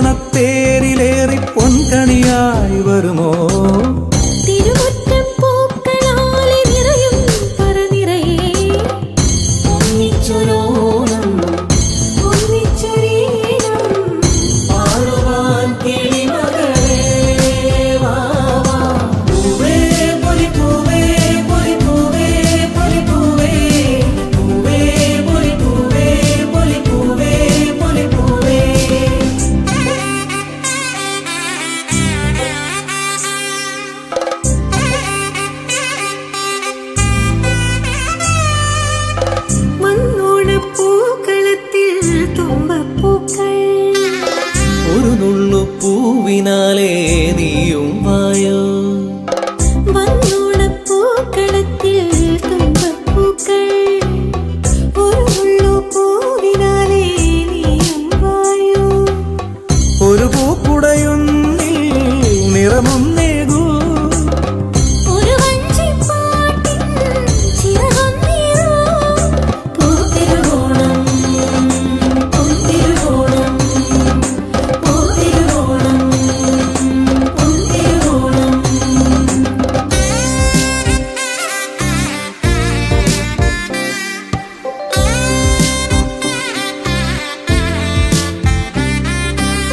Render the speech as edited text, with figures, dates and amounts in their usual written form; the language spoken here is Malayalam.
തിരുവോണത്തേരിലേറി പൊൻകണിയായി വരുമോ? തിരുമുറ്റം പൂക്കളാലെ നിറയും പറനിറയെ ഒന്നിച്ചൊരോണം ഒന്നിച്ചൊരീണം പാടുവാൻ കിളിമകളേ വാ വാ. പൂവേ പൊലിപ്പൂവേ പൊലിപ്പൂവേ പൊലിപ്പൂവേ പൂവേ പൊലിപ്പൂവേ പൊലിപ്പൂവേ പൊലിപ്പൂവേ. മണ്ണോണപ്പൂക്കളത്തിൽ തുമ്പപ്പൂക്കൾ ഒരു നുള്ളു പൂവിനാലേ നീയും വായോ.